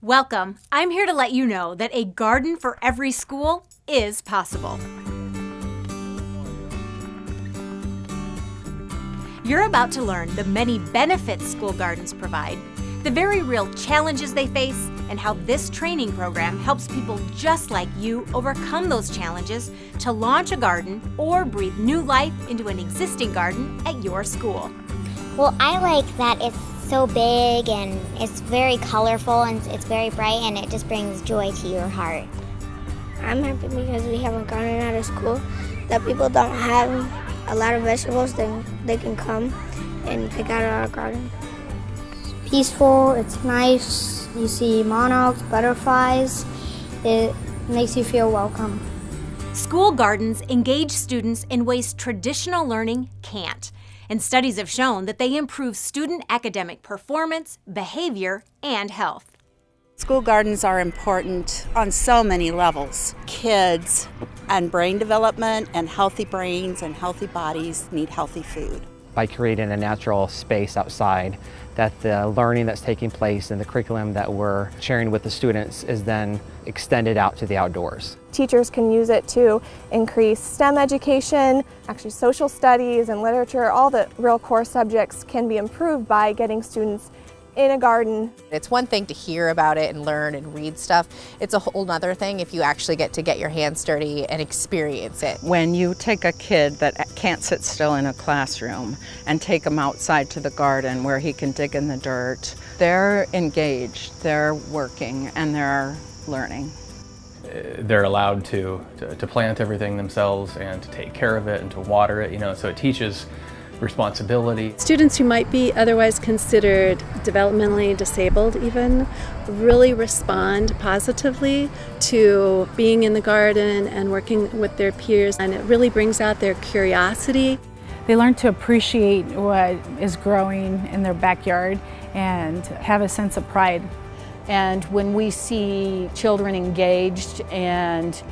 Welcome. I'm here to let you know that a garden for every school is possible. You're about to learn the many benefits school gardens provide, the very real challenges they face, and how this training program helps people just like you overcome those challenges to launch a garden or breathe new life into an existing garden at your school. Well, I like that it's so big and it's very colorful and it's very bright and it just brings joy to your heart. I'm happy because we have a garden at our school that people don't have a lot of vegetables, then they can come and pick out of our garden. Peaceful, it's nice, you see monarchs, butterflies, it makes you feel welcome. School gardens engage students in ways traditional learning can't, and studies have shown that they improve student academic performance, behavior, and health. School gardens are important on so many levels. Kids and brain development and healthy brains and healthy bodies need healthy food. By creating a natural space outside, that the learning that's taking place and the curriculum that we're sharing with the students is then extended out to the outdoors. Teachers can use it to increase STEM education, actually social studies and literature. All the real core subjects can be improved by getting students in a garden. It's one thing to hear about it and learn and read stuff. It's a whole nother thing if you actually get to get your hands dirty and experience it. When you take a kid that can't sit still in a classroom and take them outside to the garden where he can dig in the dirt, they're engaged, they're working, and they're learning. They're allowed to plant everything themselves and to take care of it and to water it, so it teaches responsibility. Students who might be otherwise considered developmentally disabled even really respond positively to being in the garden and working with their peers, and it really brings out their curiosity. They learn to appreciate what is growing in their backyard and have a sense of pride. And when we see children engaged and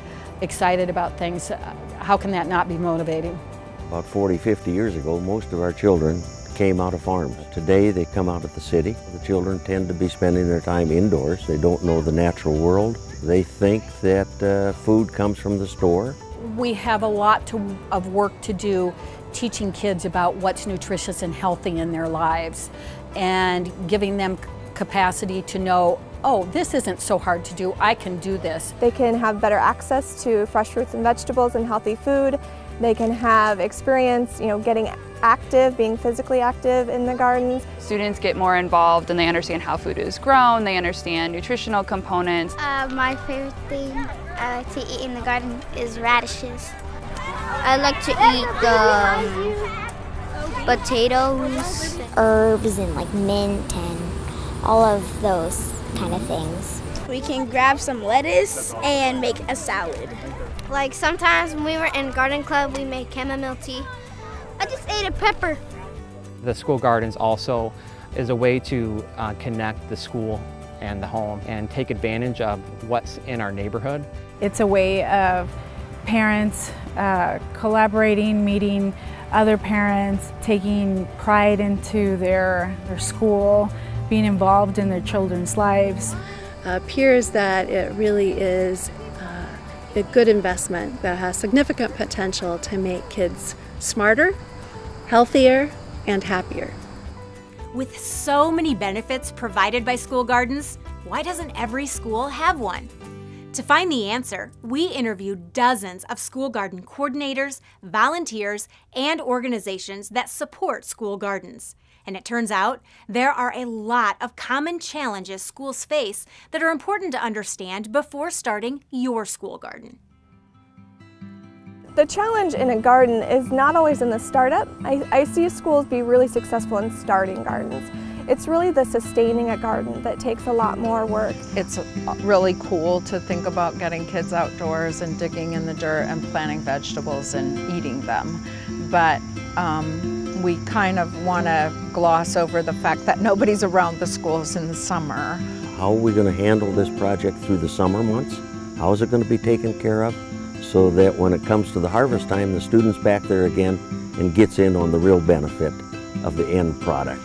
excited about things, how can that not be motivating? About 40, 50 years ago, most of our children came out of farms. Today they come out of the city. The children tend to be spending their time indoors. They don't know the natural world. They think that food comes from the store. We have a lot of work to do teaching kids about what's nutritious and healthy in their lives and giving them capacity to know, oh, this isn't so hard to do, I can do this. They can have better access to fresh fruits and vegetables and healthy food. They can have experience, getting active, being physically active in the gardens. Students get more involved and they understand how food is grown, they understand nutritional components. My favorite thing I like to eat in the garden is radishes. I like to eat the potatoes, herbs and like mint and all of those kind of things. We can grab some lettuce and make a salad. Like sometimes when we were in garden club, we made chamomile tea. I just ate a pepper. The school gardens also is a way to connect the school and the home and take advantage of what's in our neighborhood. It's a way of parents collaborating, meeting other parents, taking pride into their school, being involved in their children's lives. Appears that it really is a good investment that has significant potential to make kids smarter, healthier, and happier. With so many benefits provided by school gardens, why doesn't every school have one? To find the answer, we interviewed dozens of school garden coordinators, volunteers, and organizations that support school gardens. And it turns out there are a lot of common challenges schools face that are important to understand before starting your school garden. The challenge in a garden is not always in the startup. I see schools be really successful in starting gardens. It's really the sustaining a garden that takes a lot more work. It's really cool to think about getting kids outdoors and digging in the dirt and planting vegetables and eating them. But we kind of want to gloss over the fact that nobody's around the schools in the summer. How are we going to handle this project through the summer months? How is it going to be taken care of so that when it comes to the harvest time, the student's back there again and gets in on the real benefit of the end product?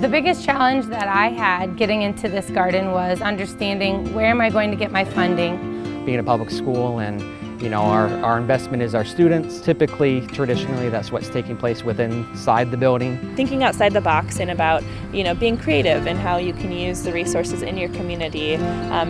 The biggest challenge that I had getting into this garden was understanding where am I going to get my funding. Being a public school and our investment is our students. Typically, traditionally, that's what's taking place inside the building. Thinking outside the box and about, being creative and how you can use the resources in your community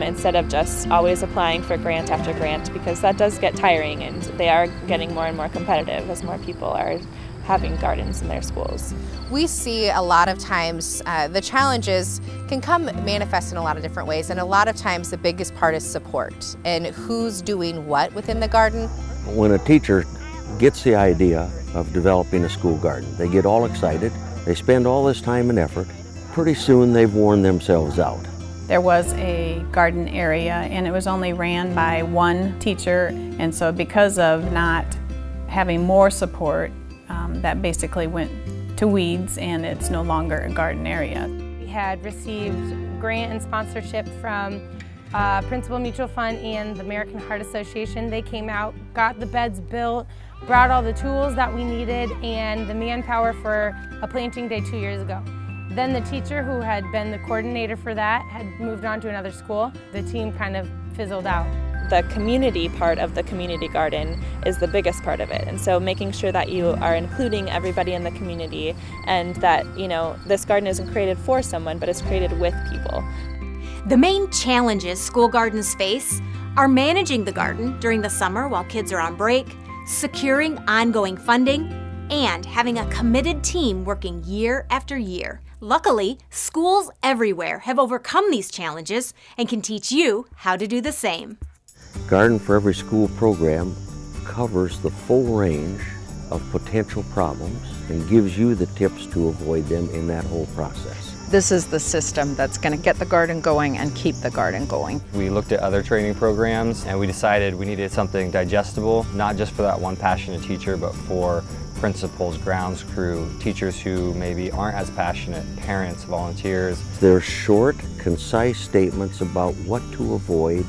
instead of just always applying for grant after grant, because that does get tiring and they are getting more and more competitive as more people are having gardens in their schools. We see a lot of times the challenges can come manifest in a lot of different ways, and a lot of times the biggest part is support and who's doing what within the garden. When a teacher gets the idea of developing a school garden, they get all excited, they spend all this time and effort, pretty soon they've worn themselves out. There was a garden area and it was only ran by one teacher, and so because of not having more support, that basically went to weeds and it's no longer a garden area. We had received grant and sponsorship from Principal Mutual Fund and the American Heart Association. They came out, got the beds built, brought all the tools that we needed and the manpower for a planting day 2 years ago. Then the teacher who had been the coordinator for that had moved on to another school. The team kind of fizzled out. The community part of the community garden is the biggest part of it, and so making sure that you are including everybody in the community and that this garden isn't created for someone but it's created with people. The main challenges school gardens face are managing the garden during the summer while kids are on break, securing ongoing funding, and having a committed team working year after year. Luckily, schools everywhere have overcome these challenges and can teach you how to do the same. Garden for Every School program covers the full range of potential problems and gives you the tips to avoid them in that whole process. This is the system that's going to get the garden going and keep the garden going. We looked at other training programs and we decided we needed something digestible, not just for that one passionate teacher, but for principals, grounds crew, teachers who maybe aren't as passionate, parents, volunteers. They're short, concise statements about what to avoid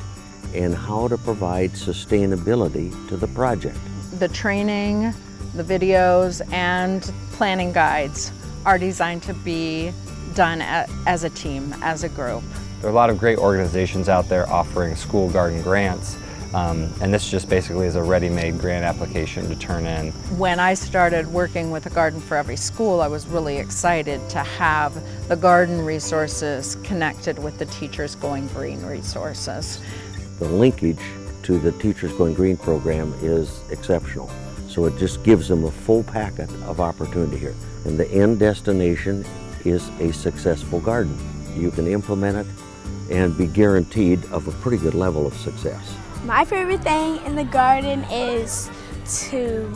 and how to provide sustainability to the project. The training, the videos, and planning guides are designed to be done as a team, as a group. There are a lot of great organizations out there offering school garden grants, and this just basically is a ready-made grant application to turn in. When I started working with a Garden for Every School, I was really excited to have the garden resources connected with the Teachers Going Green resources. The linkage to the Teachers Going Green program is exceptional. So it just gives them a full packet of opportunity here. And the end destination is a successful garden. You can implement it and be guaranteed of a pretty good level of success. My favorite thing in the garden is to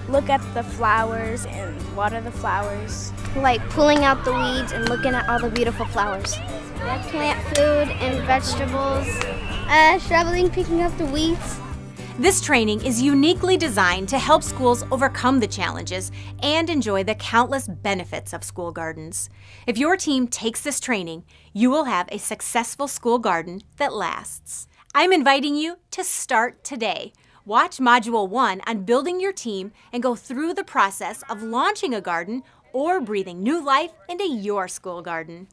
look at the flowers and water the flowers. Like pulling out the weeds and looking at all the beautiful flowers. Plant food and vegetables. Shoveling, picking up the weeds. This training is uniquely designed to help schools overcome the challenges and enjoy the countless benefits of school gardens. If your team takes this training, you will have a successful school garden that lasts. I'm inviting you to start today. Watch Module 1 on building your team and go through the process of launching a garden or breathing new life into your school garden.